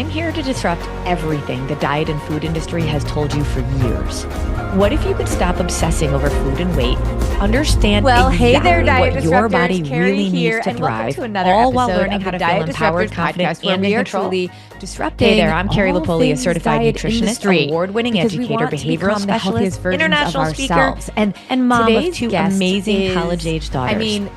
I'm here to disrupt everything the diet and food industry has told you for years. What if you could stop obsessing over food and weight, understand Hey there, exactly Diet what your Disruptors. body Carrie really here, needs to and welcome thrive, to another all while episode learning of how the to feel Diet empowered, Disruptors confident, podcast, where and we in are control? truly disrupting Hey there, I'm Carrie all Lapoli, a things certified diet nutritionist, industry, award-winning because we educator, want to behavioral become the healthiest specialist, versions international of speaker, ourselves. and mom of Today's two guest amazing is, college-age daughters. I mean,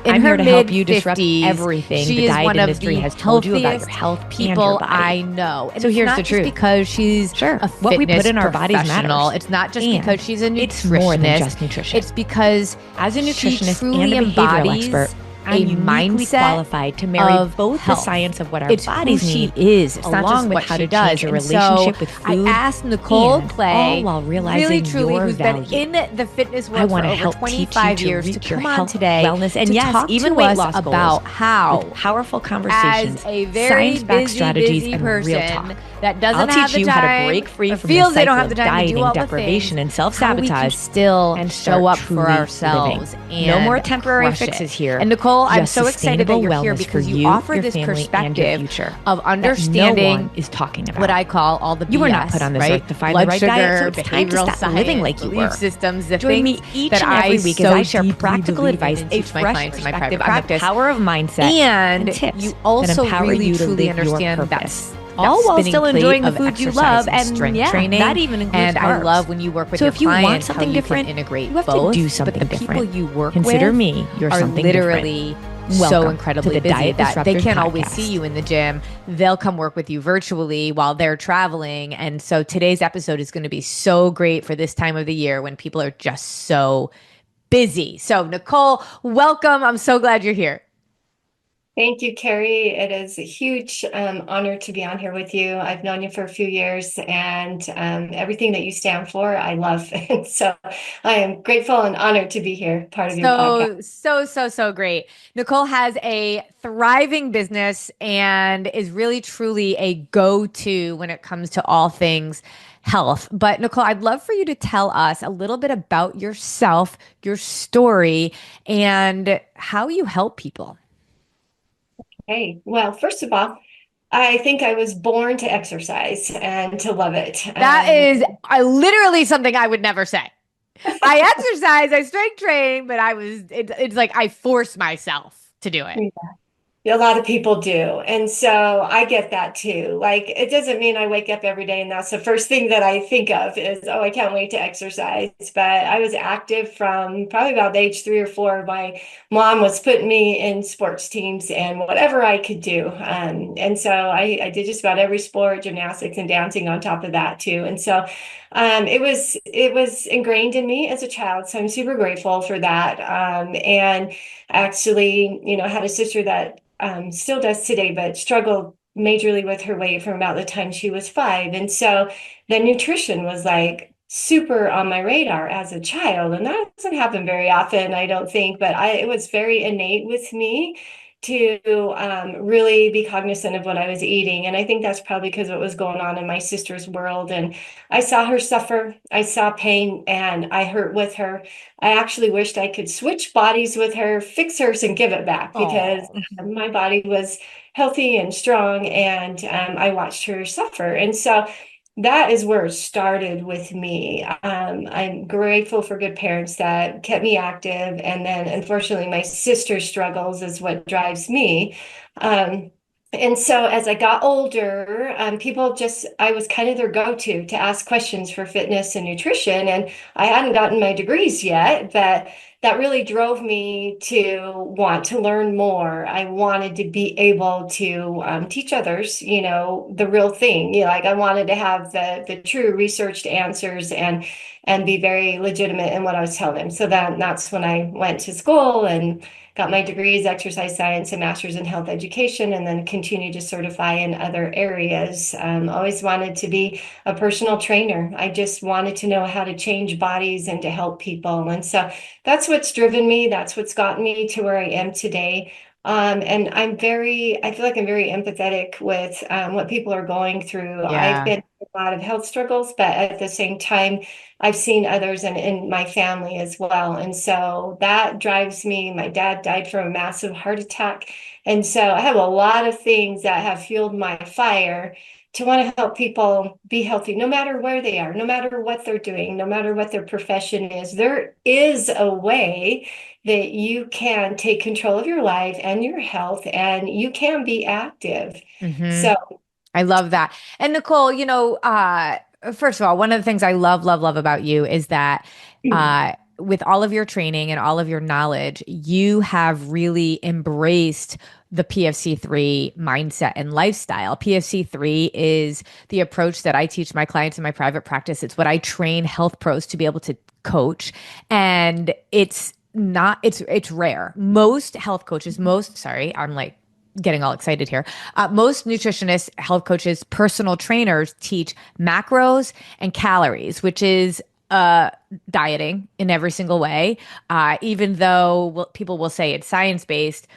in I'm her here to help you disrupt mid-50s, everything she the is diet one of industry the has told you about your healthiest health and your people body. I know. And So it's here's not the just truth. because she's Sure, a what we put fitness in our bodies professional. matters. It's not just And because she's a nutritionist. it's more than just nutrition. It's because as a nutritionist she truly and a behavioral embodies expert, I'm a uniquely mindset qualified to marry of both health. the science of what our It's bodies who she need, is. It's not along just with what how she to does. change your And relationship so with food. I asked Nicolle and Clay, all while realizing really truly, your who's value. been in the fitness I world for want to over help teach you 25 to years, to reach your come on health, today wellness, and to yes, talk even to weight us loss about goals how, with powerful conversations, as a very science-backed strategies, busy and real person talk. that doesn't I'll have teach the you time, how to break free or from the feels they don't cycle have the of time to do dieting, all the deprivation, and things, how we can self-sabotage, still and show start up for truly ourselves. living. No more And temporary crush it. fixes here. And Nicolle, I'm Just so excited that sustainable you're here wellness because for you you, offer your this family, and your perspective future of that no understanding one is talking about. what I call all the BS, You were not put on this right? earth to find Blood the right sugar, diet, so it's time to behavioral stop science, living like you belief were. systems, the Join me things each that and every week as so I share deeply practical believe in advice, and a teach my fresh clients in my perspective private on the practice. power of mindset, And tips you that also empower really you to truly live your understand purpose. that All while spinning still plate enjoying the of food you exercise love, and and strength yeah, training. that even includes And I carbs. love when you work with So your if you want clients, something how you different, can integrate you have both. to do something but the different. people you work Consider with me your are something literally different. so Welcome incredibly to the busy Diet that they Disruptors can't always podcast. see you in the gym. They'll come work with you virtually while they're traveling. And so today's episode is going to be so great for this time of the year when people are just so busy. So Nicolle, welcome. I'm so glad you're here. Thank you, Carrie. It is a huge honor to be on here with you. I've known you for a few years, and everything that you stand for, I love. And so I am grateful and honored to be here, part of your podcast. So great. Nicolle has a thriving business and is really, truly a go-to when it comes to all things health. But Nicolle, I'd love for you to tell us a little bit about yourself, your story, and how you help people. Hey, well, first of all, I think I was born to exercise and to love it. That is literally something I would never say. I exercise, I strength train, but it's like I force myself to do it. A lot of people do. And so I get that too. Like, it doesn't mean I wake up every day and that's the first thing that I think of is, oh, I can't wait to exercise. But I was active from probably about age 3 or 4. My mom was putting me in sports teams and whatever I could do. And so I did just about every sport, gymnastics and dancing on top of that too. And so it was ingrained in me as a child. So I'm super grateful for that. And actually, had a sister that still does today, but struggled majorly with her weight from about the time she was 5. And so the nutrition was like super on my radar as a child. And that doesn't happen very often, I don't think, but it was very innate with me to really be cognizant of what I was eating. And I think that's probably because of what was going on in my sister's world. And I saw her suffer, I saw pain, and I hurt with her. I actually wished I could switch bodies with her, fix hers, and give it back because my body was healthy and strong, and I watched her suffer. And so that is where it started with me. I'm grateful for good parents that kept me active. And then, unfortunately, my sister's struggles is what drives me. And so as I got older, I was kind of their go-to to ask questions for fitness and nutrition. And I hadn't gotten my degrees yet, but that really drove me to want to learn more. I wanted to be able to teach others, the real thing. Like I wanted to have the true researched answers and be very legitimate in what I was telling them. So that's when I went to school and got my degrees, exercise science and master's in health education, and then continued to certify in other areas. Always wanted to be a personal trainer. I just wanted to know how to change bodies and to help people. And so that's what's driven me. That's what's gotten me to where I am today. And I feel like I'm very empathetic with what people are going through. Yeah. I've been through a lot of health struggles, but at the same time, I've seen others in my family as well. And so that drives me. My dad died from a massive heart attack And so I have a lot of things that have fueled my fire to want to help people be healthy, no matter where they are, no matter what they're doing, no matter what their profession is. There is a way that you can take control of your life and your health, and you can be active. Hmm. So, I love that. And Nicolle, first of all, one of the things I love, love, love about you is that with all of your training and all of your knowledge, you have really embraced the PFC3 mindset and lifestyle. PFC3 is the approach that I teach my clients in my private practice. It's what I train health pros to be able to coach. And it's rare. Most health coaches, I'm like getting all excited here. Most nutritionists, health coaches, personal trainers teach macros and calories, which is dieting in every single way. Even though people will say it's science based,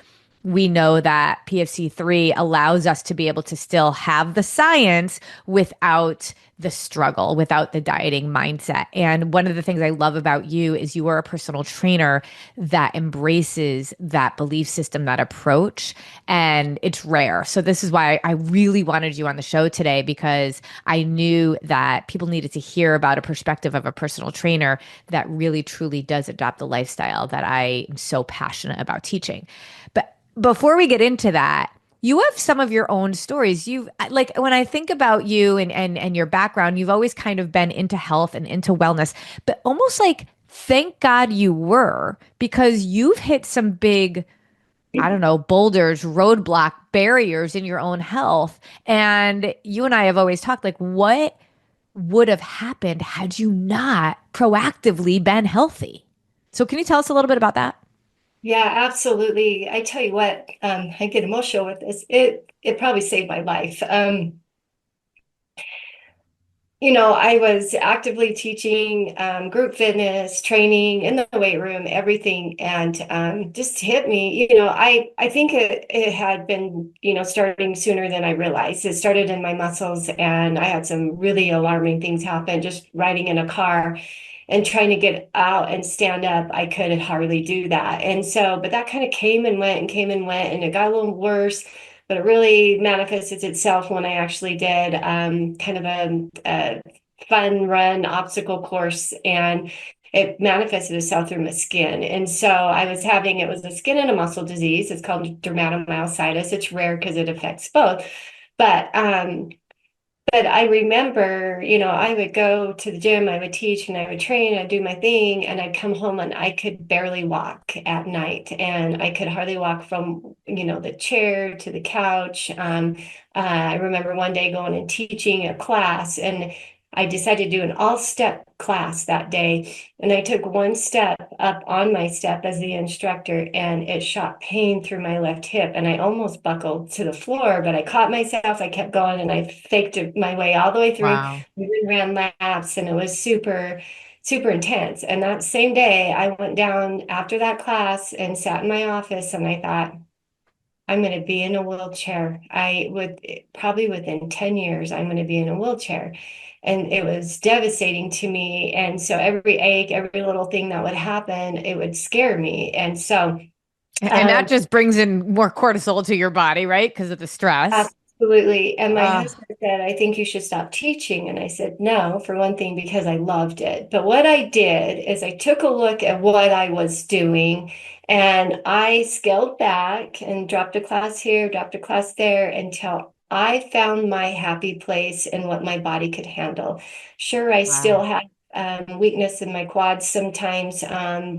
we know that PFC3 allows us to be able to still have the science without the struggle, without the dieting mindset. And one of the things I love about you is you are a personal trainer that embraces that belief system, that approach, and it's rare. So this is why I really wanted you on the show today, because I knew that people needed to hear about a perspective of a personal trainer that really truly does adopt the lifestyle that I am so passionate about teaching. But before we get into that, you have some of your own stories. You've like when I think about you and your background, you've always kind of been into health and into wellness, but almost like thank God you were, because you've hit some big, I don't know, boulders, roadblock barriers in your own health. And you and I have always talked like what would have happened had you not proactively been healthy? So can you tell us a little bit about that? yeah, absolutely. I tell you what, I get emotional with this. It probably saved my life. I was actively teaching group fitness, training in the weight room, everything, and just hit me. I think it had been, starting sooner than I realized. It started in my muscles, and I had some really alarming things happen just riding in a car and trying to get out and stand up. I could hardly do that. And so, but that kind of came and went and came and went, and it got a little worse. But it really manifested itself when I actually did kind of a fun run obstacle course, and it manifested itself through my skin. And so it was a skin and a muscle disease. It's called dermatomyositis. It's rare because it affects both. But but I remember, I would go to the gym, I would teach and I would train, I'd do my thing, and I'd come home and I could barely walk at night. And I could hardly walk from, the chair to the couch. I remember one day going and teaching a class, and I decided to do an all-step class that day. And I took one step up on my step as the instructor, and it shot pain through my left hip. And I almost buckled to the floor, but I caught myself. I kept going, and I faked my way all the way through. Wow. We even ran laps, and it was super, super intense. And that same day, I went down after that class and sat in my office, and I thought, I'm going to be in a wheelchair. I would probably within 10 years, I'm going to be in a wheelchair. And it was devastating to me. And so every ache, every little thing that would happen, it would scare me. And so, And that um, just brings in more cortisol to your body, right? Because of the stress. absolutely. And my Uh, husband said, I think you should stop teaching. And I said, no, for one thing, because I loved it. But what I did is I took a look at what I was doing, and I scaled back and dropped a class here, dropped a class there until I found my happy place and what my body could handle. Sure, I wow. still had weakness in my quads sometimes,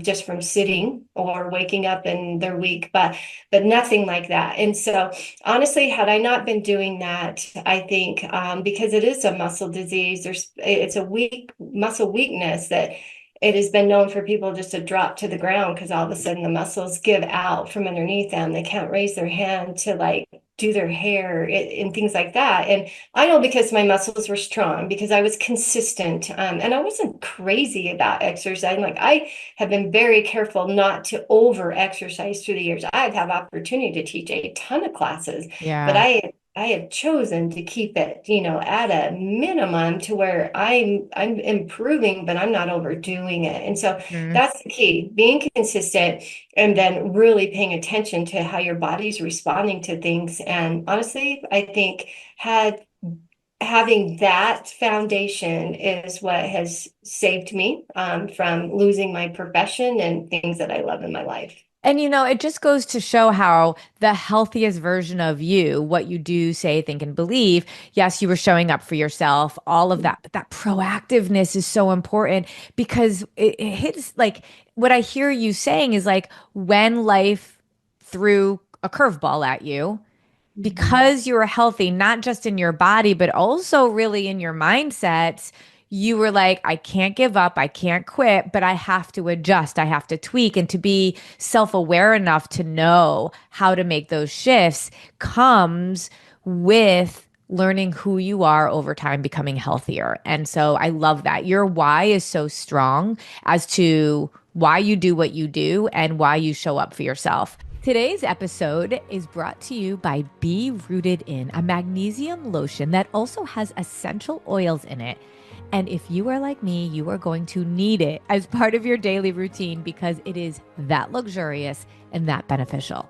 just from sitting or waking up and they're weak, but nothing like that. And so honestly, had I not been doing that, I think because it is a muscle disease, it's a weak muscle weakness that it has been known for people just to drop to the ground because all of a sudden the muscles give out from underneath them. They can't raise their hand to like do their hair and things like that. And I know because my muscles were strong, because I was consistent, and I wasn't crazy about exercising. Like I have been very careful not to over exercise through the years. I've had opportunity to teach a ton of classes, but Yeah. I I have chosen to keep it, at a minimum to where I'm improving, but I'm not overdoing it. And so Mm. that's the key, being consistent and then really paying attention to how your body's responding to things. And honestly, I think had having that foundation is what has saved me from losing my profession and things that I love in my life. And it just goes to show how the healthiest version of you, what you do, say, think, and believe, yes, you were showing up for yourself, all of that, but that proactiveness is so important because it hits like what I hear you saying is like when life threw a curveball at you, Mhm. because you were healthy, not just in your body, but also really in your mindset, you were like, I can't give up, I can't quit, but I have to adjust, I have to tweak. And to be self aware enough to know how to make those shifts comes with learning who you are over time, becoming healthier. And so I love that. Your why is so strong as to why you do what you do and why you show up for yourself. Today's episode is brought to you by Be Rooted In, a magnesium lotion that also has essential oils in it. And if you are like me, you are going to need it as part of your daily routine because it is that luxurious and that beneficial.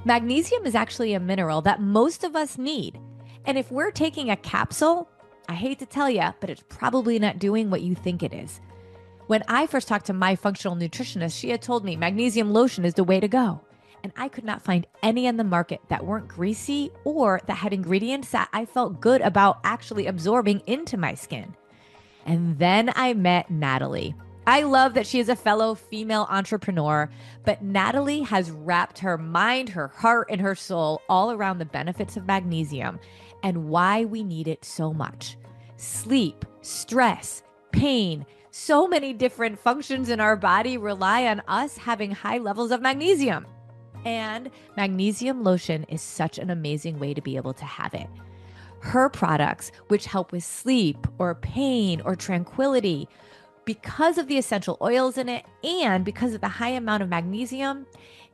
Magnesium is actually a mineral that most of us need. And if we're taking a capsule, I hate to tell you, but it's probably not doing what you think it is. When I first talked to my functional nutritionist, she had told me magnesium lotion is the way to go. And I could not find any on the market that weren't greasy or that had ingredients that I felt good about actually absorbing into my skin. And then I met Natalie. I love that she is a fellow female entrepreneur, but Natalie has wrapped her mind, her heart, and her soul all around the benefits of magnesium and why we need it so much. Sleep, stress, pain, so many different functions in our body rely on us having high levels of magnesium. And magnesium lotion is such an amazing way to be able to have it. Her products, which help with sleep or pain or tranquility, because of the essential oils in it and because of the high amount of magnesium,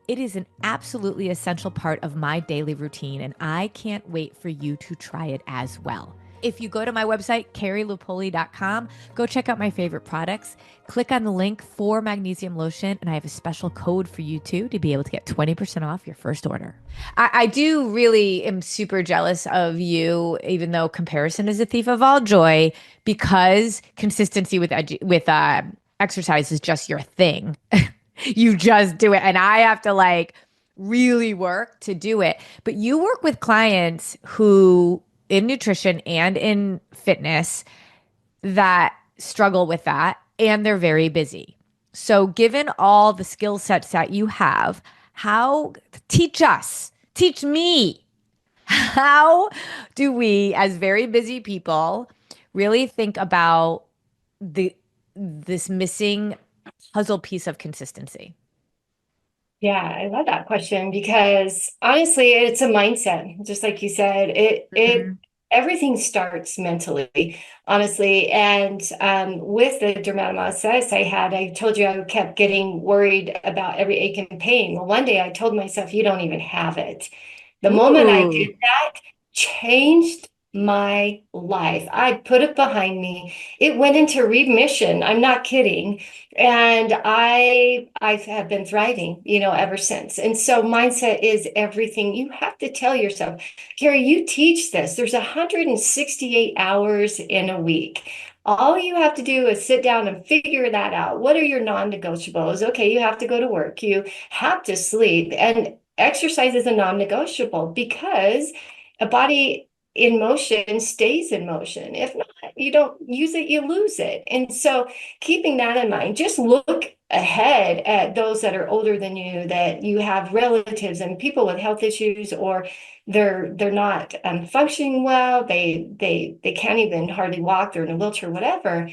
it is an absolutely essential part of my daily routine. And I can't wait for you to try it as well. If you go to my website, carrielupoli.com, go check out my favorite products. Click on the link for magnesium lotion, and I have a special code for you too to be able to get 20% off your first order. I do really am super jealous of you, even though comparison is a thief of all joy, because consistency with exercise is just your thing. You just do it, and I have to like really work to do it. But you work with clients who in nutrition and in fitness that struggle with that and they're very busy. So given all the skill sets that you have, how teach us, teach me, how do we as very busy people really think about the this missing puzzle piece of consistency? Yeah, I love that question because honestly, it's a mindset. Just like you said, it Mhm. everything starts mentally, honestly. And with the dermatomyositis I told you I kept getting worried about every ache and pain. Well, one day I told myself, you don't even have it. The moment I Ooh. did that, changed my life. I put it behind me. It went into remission. I'm not kidding. And I have been thriving, ever since. And so mindset is everything. You have to tell yourself, Carrie, you teach this. There's 168 hours in a week. All you have to do is sit down and figure that out. What are your non-negotiables? Okay, you have to go to work. You have to sleep. And exercise is a non-negotiable because a body in motion stays in motion. If not, you don't use it, you lose it. And so keeping that in mind, just look ahead at those that are older than you, that you have relatives and people with health issues, or they're not functioning well, they can't even hardly walk, they're in a wheelchair, whatever.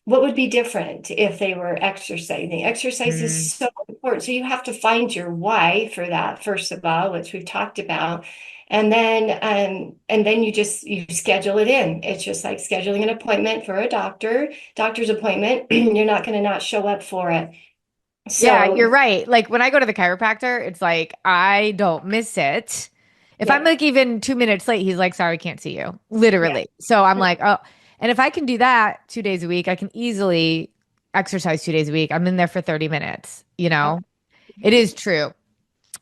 What would be different if they were exercising? Exercise is Mm. so important. So you have to find your why for that, first of all, which we've talked about. And then you schedule it in. It's just like scheduling an appointment for a doctor's appointment. You're not going to not show up for it. Yeah, you're So right. Like when I go to the chiropractor, it's like I don't miss it If I'm Yeah. like even 2 minutes late, he's like, sorry, can't see you. Literally. So I'm like, oh, and if I can do that 2 days a week, I can easily exercise 2 days a week. I'm in there for 30 minutes, you Yeah. know? It is true.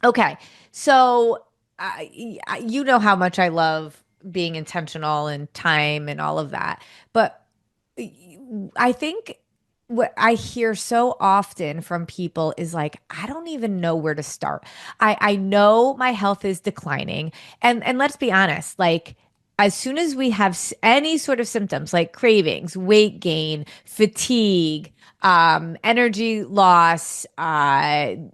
Okay. So you know how much I love being intentional and time and all of that. But I think what I hear so often from people is like, I don't even know where to start. I know my health is declining. And let's be honest, like as soon as we have any sort of symptoms like cravings, weight gain, fatigue, energy loss,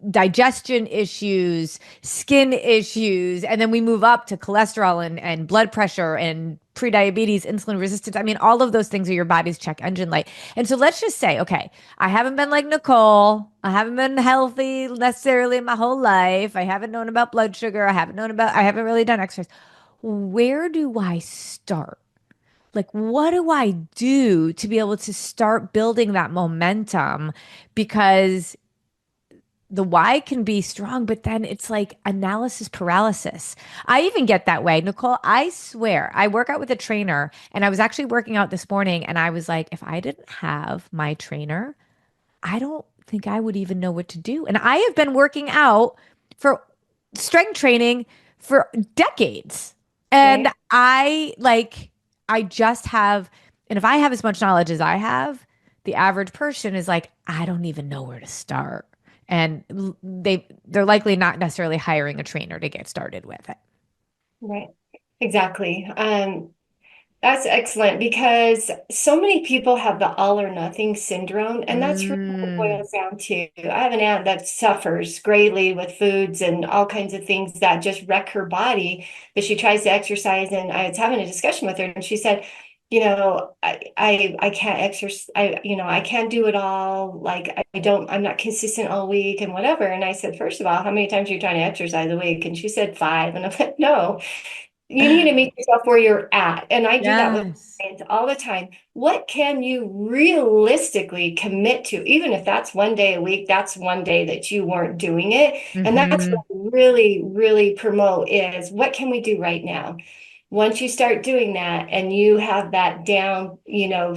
digestion issues, skin issues, and then we move up to cholesterol and blood pressure and prediabetes, insulin resistance. I mean, all of those things are your body's check engine light. And so let's just say, okay, I haven't been like Nicolle. I haven't been healthy necessarily my whole life. I haven't known about blood sugar. I haven't really done exercise. Where do I start? Like, what do I do to be able to start building that momentum? Because the why can be strong, but then it's like analysis paralysis. I even get that way. Nicolle, I swear, I work out with a trainer and I was actually working out this morning and I was like, if I didn't have my trainer, I don't think I would even know what to do. And I have been working out for strength training for decades. And Right. I just have, and if I have as much knowledge as I have, the average person is like, I don't even know where to start. And they're likely not necessarily hiring a trainer to get started with it. Right. Exactly. That's excellent because so many people have the all or nothing syndrome, and that's really what it Mm, boils down to. I have an aunt that suffers greatly with foods and all kinds of things that just wreck her body, but she tries to exercise. And I was having a discussion with her, and she said, I can't exercise. I can't do it all. Like I'm not consistent all week and whatever. And I said, first of all, how many times are you trying to exercise a week? And she said five. And I'm like, no. You need to meet yourself where you're at. And I do that with yes. clients all the time. What can you realistically commit to? Even if that's one day a week, that's one day that you weren't doing it. And that's Hmm. what I really, really promote is what can we do right now? Once you start doing that and you have that down,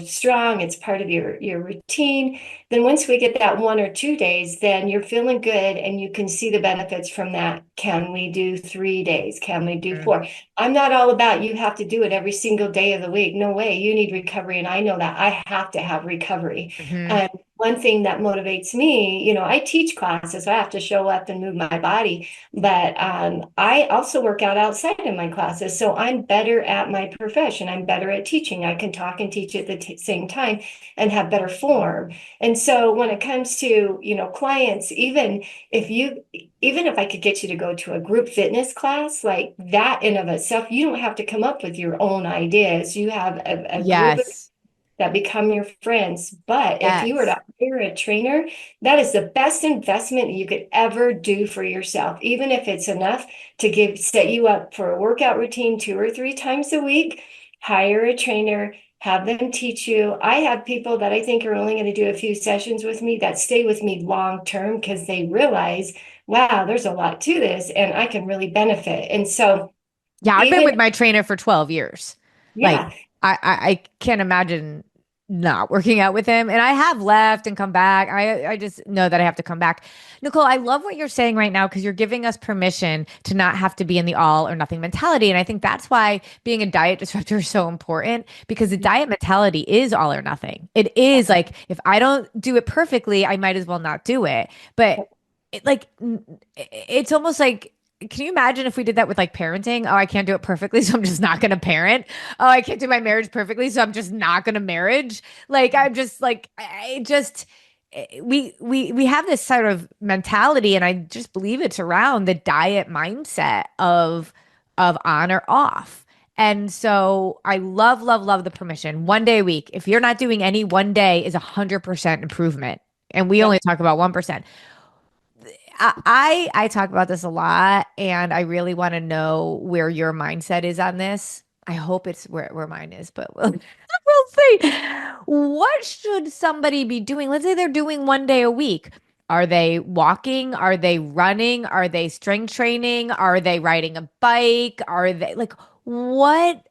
strong, it's part of your routine, then once we get that 1 or 2 days, then you're feeling good and you can see the benefits from that. Can we do 3 days? Can we do four? I'm not all about you have to do it every single day of the week. No way. You need recovery. And I know that I have to have recovery. Hmm. And one thing that motivates me, I teach classes, so I have to show up and move my body, but I also work out outside of my classes. So I'm better at my profession. I'm better at teaching. I can talk and teach at the same time and have better form. And so when it comes to, clients, even if I could get you to go to a group fitness class, like that in of itself, you don't have to come up with your own ideas. You have a group of Yes. that become your friends. But if you were to Yes. hire a trainer, that is the best investment you could ever do for yourself, even if it's enough to set you up for a workout routine 2 or 3 times a week. Hire a trainer, have them teach you. I have people that I think are only going to do a few sessions with me that stay with me long term because they realize, wow, there's a lot to this and I can really benefit. And so, Yeah, I've been even, with my trainer for 12 years. Like yeah, I can't imagine not working out with him. And I have left and come back. I just know that I have to come back. Nicolle, I love what you're saying right now because you're giving us permission to not have to be in the all or nothing mentality. And I think that's why being a diet disruptor is so important because the diet mentality is all or nothing. It is like if I don't do it perfectly, I might as well not do it. But it's almost like can you imagine if we did that with like parenting? Oh, I can't do it perfectly, so I'm just not going to parent. Oh, I can't do my marriage perfectly, so I'm just not going to marriage. Like I'm just like I just we have this sort of mentality, and I just believe it's around the diet mindset of on or off. And so I love, love, love the permission. 1 day a week. If you're not doing any, 1 day is 100% improvement. And we yeah. only talk about 1%. I talk about this a lot, and I really want to know where your mindset is on this. I hope it's where mine is, but we'll see. What should somebody be doing? Let's say they're doing 1 day a week. Are they walking? Are they running? Are they strength training? Are they riding a bike? Are they like, what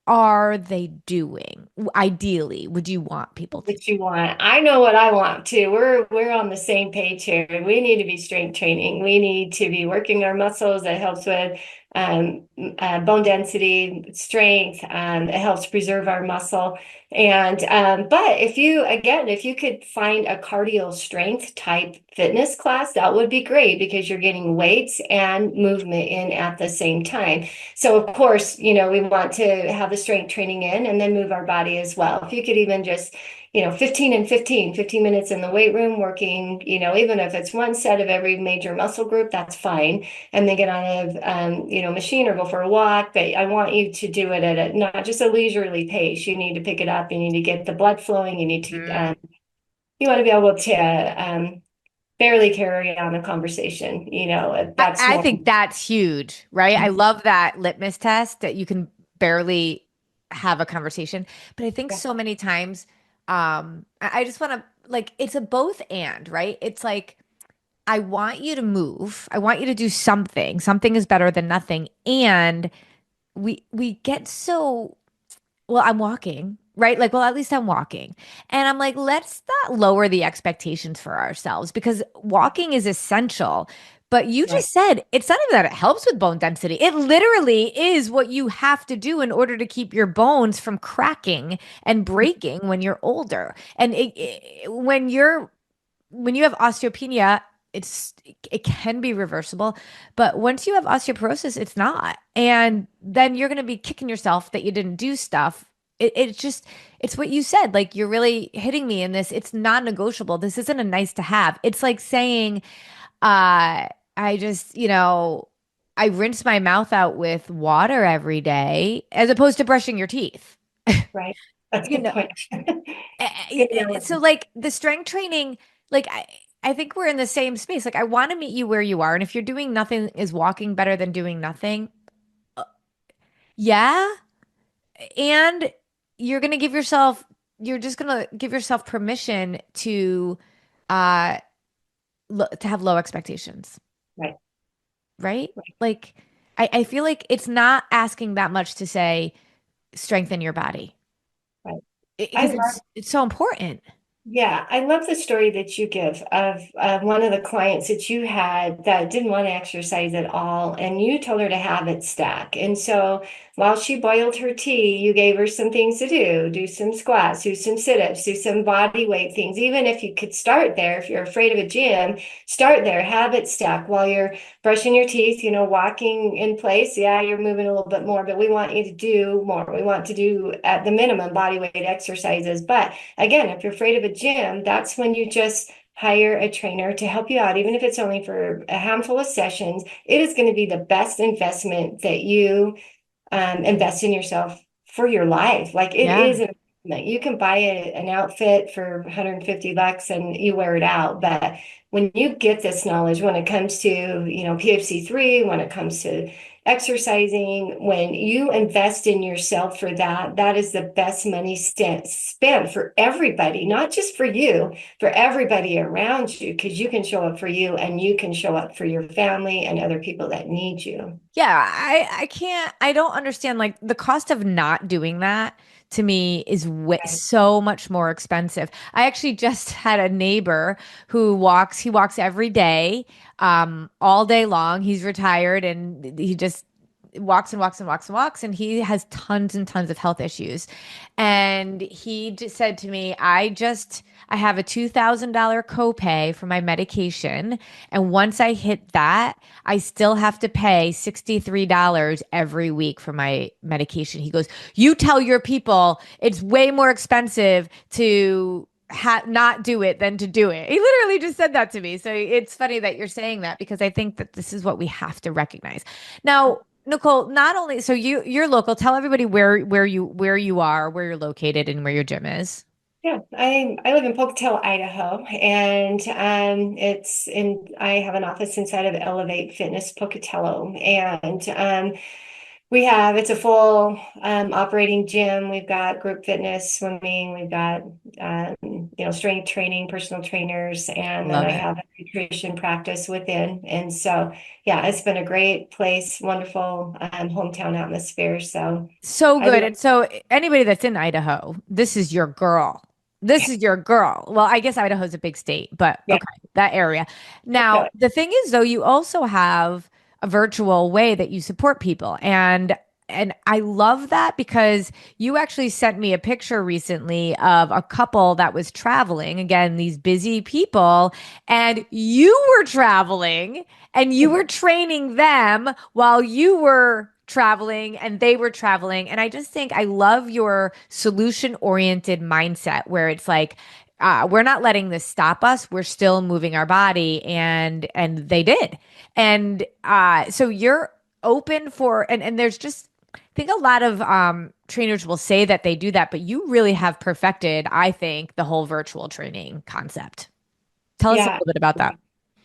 are they doing? Ideally, would you want people to? What you want. I know what I want too. We're on the same page here. We need to be strength training. We need to be working our muscles. That helps with bone density, strength. It helps preserve our muscle. And but if you could find a cardio strength type fitness class, that would be great because you're getting weights and movement in at the same time. So of course, we want to have the strength training in and then move our body as well. If you could even just 15 and 15 minutes in the weight room working, even if it's one set of every major muscle group, that's fine. And then get on a machine or go for a walk. But I want you to do it at not just a leisurely pace. You need to pick it up. You need to get the blood flowing. You want to be able to barely carry on a conversation. That's I more. think that's huge, right? I love that litmus test that you can barely have a conversation. But I think Yeah, so many times, I just want to like, it's a both and, right? It's like, I want you to move. I want you to do something. Something is better than nothing. And we get so, well, I'm walking, right? Like, well, at least I'm walking. And I'm like, let's not lower the expectations for ourselves because walking is essential. But you right. just said it's not even that it helps with bone density. It literally is what you have to do in order to keep your bones from cracking and breaking when you're older. And when you have osteopenia, it can be reversible, but once you have osteoporosis, it's not. And then you're going to be kicking yourself that you didn't do stuff. It's what you said. Like you're really hitting me in this. It's non-negotiable. This isn't a nice to have. It's like saying, I just, I rinse my mouth out with water every day as opposed to brushing your teeth. Right. That's a You good know, point. Eh, Good so analogy. like the strength training, like I think we're in the same space. Like I want to meet you where you are. And if you're doing nothing, is walking better than doing nothing? Yeah. And you're gonna give yourself, you're just gonna give yourself permission to uh to have low expectations, Right. right? Right. Like I feel like it's not asking that much to say strengthen your body Right. I because love it's so important. Yeah, I love the story that you give of one of the clients that you had that didn't want to exercise at all, and you told her to have it stack. And so while she boiled her tea, you gave her some things to do some squats, do some sit-ups, do some body weight things. Even if you could start there, if you're afraid of a gym, start there, have it stack while you're brushing your teeth, walking in place. Yeah, you're moving a little bit more, but we want you to do more. We want to do at the minimum body weight exercises. But again, if you're afraid of a gym, that's when you just hire a trainer to help you out, even if it's only for a handful of sessions. It is going to be the best investment that you invest in yourself for your life. Like it Yeah. is an investment. You can buy an outfit for $150 and you wear it out. But when you get this knowledge, when it comes to, PFC3, when it comes to exercising, when you invest in yourself for that, that is the best money spent for everybody, not just for you, for everybody around you, because you can show up for you and you can show up for your family and other people that need you. Yeah, I can't, I don't understand like the cost of not doing that to me is Right. so much more expensive. I actually just had a neighbor he walks every day, all day long. He's retired and he just walks and walks and walks and walks and he has tons and tons of health issues. And he just said to me, I have a $2,000 copay for my medication. And once I hit that, I still have to pay $63 every week for my medication. He goes, you tell your people it's way more expensive to not do it than to do it. He literally just said that to me. So it's funny that you're saying that because I think that this is what we have to recognize. Now, Nicolle, not only so you're local, tell everybody where you are, where you're located and where your gym is. Yeah, I live in Pocatello, Idaho, and I have an office inside of Elevate Fitness Pocatello, and We have, it's a full operating gym. We've got group fitness, swimming. We've got, strength training, personal trainers, and then Love I it. have a nutrition practice within. And so, yeah, it's been a great place, wonderful hometown atmosphere. So So I good. love, And so anybody that's in Idaho, this is your girl. This is your girl. Well, I guess Idaho's a big state, but yeah, okay, that area. Now, really. the thing is though, you also have a virtual way that you support people. And I love that because you actually sent me a picture recently of a couple that was traveling, again, these busy people, and you were traveling and you were training them while you were traveling and they were traveling. And I just think I love your solution oriented mindset where it's like, we're not letting this stop us. We're still moving our body, and they did. And so you're open for and there's just I think a lot of trainers will say that they do that, but you really have perfected, I think, the whole virtual training concept. Tell us a Yeah. little bit about that.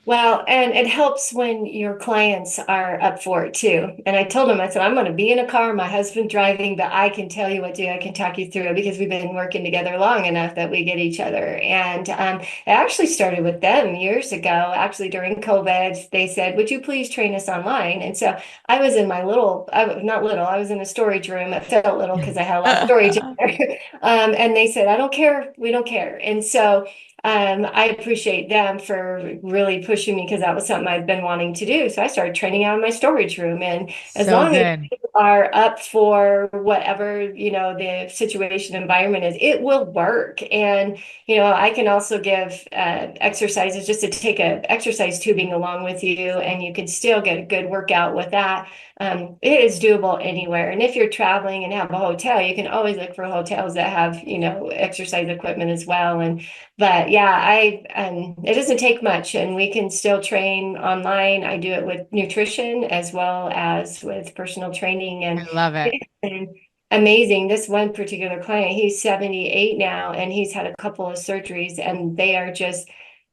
Well, and it helps when your clients are up for it too. And I told him, I said, I'm going to be in a car, my husband driving, but I can tell you what to do. I can talk you through it because we've been working together long enough that we get each other. And it actually started with them years ago. Actually, during COVID, they said, would you please train us online? And so I was in my not little, I was in a storage room. It felt little because I had a lot of storage in there. And they said, I don't care. We don't care. And so I appreciate them for really pushing me because that was something I've been wanting to do. So I started training out of my storage room. And as So long as good. you are up for whatever, the situation environment is, it will work. And, I can also give exercises just to take a exercise tubing along with you, and you can still get a good workout with that. It is doable anywhere. And if you're traveling and have a hotel, you can always look for hotels that have, exercise equipment as well. But yeah, it doesn't take much, and we can still train online. I do it with nutrition as well as with personal training, I and love it. it's been amazing. This one particular client, he's 78 now, and he's had a couple of surgeries, and they are just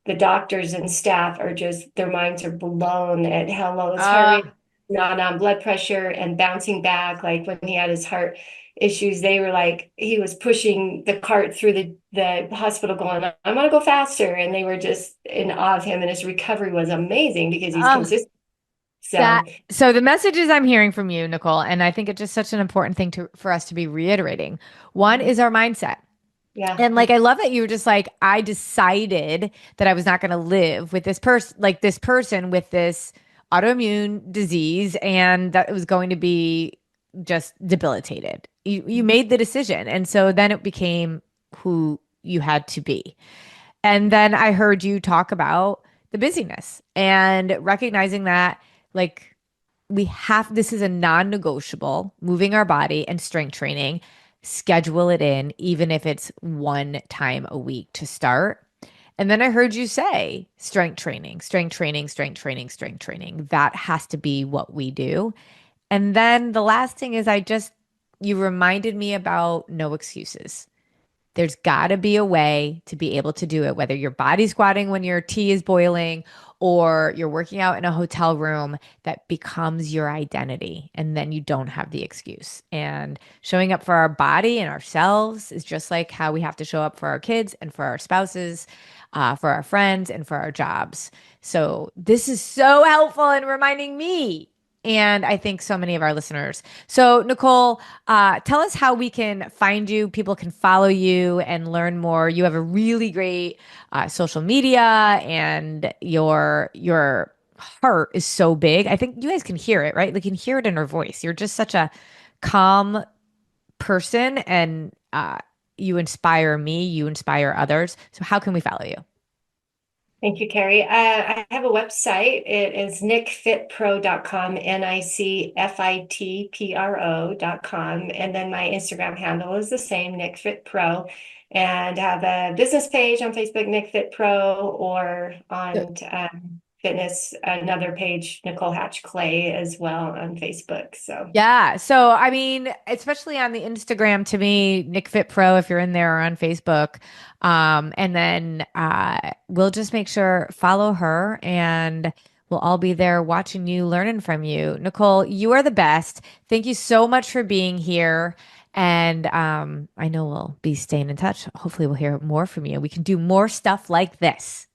the doctors and staff are just their minds are blown at how low his heart Uh, rate, not on blood pressure, and bouncing back. Like when he had his heart issues, they were like he was pushing the cart through the hospital going, I'm gonna go faster. And they were just in awe of him, and his recovery was amazing because he's uh, consistent. that So so the messages I'm hearing from you, Nicole, and I think it's just such an important thing to for us to be reiterating. One is our mindset. yeah, And like I love that you were just like, I decided that I was not going to live with this person with this autoimmune disease and that it was going to be just debilitated. You made the decision. And so then it became who you had to be. And then I heard you talk about the busyness and recognizing that like this is a non-negotiable, moving our body and strength training. Schedule it in, even if it's one time a week to start. And then I heard you say strength training, strength training, strength training, strength training. That has to be what we do. And then the last thing is you reminded me about no excuses. There's got to be a way to be able to do it, whether you're body squatting when your tea is boiling or you're working out in a hotel room that becomes your identity. And then you don't have the excuse. And showing up for our body and ourselves is just like how we have to show up for our kids and for our spouses, for our friends, and for our jobs. So this is so helpful in reminding me. And I think so many of our listeners. So, Nicole, tell us how we can find you. People can follow you and learn more. You have a really great social media, and your heart is so big. I think you guys can hear it, right? They can hear it in her voice. You're just such a calm person, and you inspire me. You inspire others. So, how can we follow you? thank you, Carrie. I have a website. It is nicfitpro.com, nicfitpro.com. And then my Instagram handle is the same, nicfitpro. And I have a business page on Facebook, nicfitpro, or on fitness, another page, Nicolle Clay, as well on Facebook. So Yeah. So, I mean, especially on the Instagram, to me, Nick Fit Pro, if you're in there or on Facebook. And then we'll just make sure follow her and we'll all be there watching you, learning from you. Nicolle, you are the best. Thank you so much for being here. And I know we'll be staying in touch. Hopefully, we'll hear more from you. We can do more stuff like this.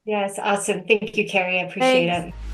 Yes, awesome. Thank you, Carrie. I appreciate Thanks. it.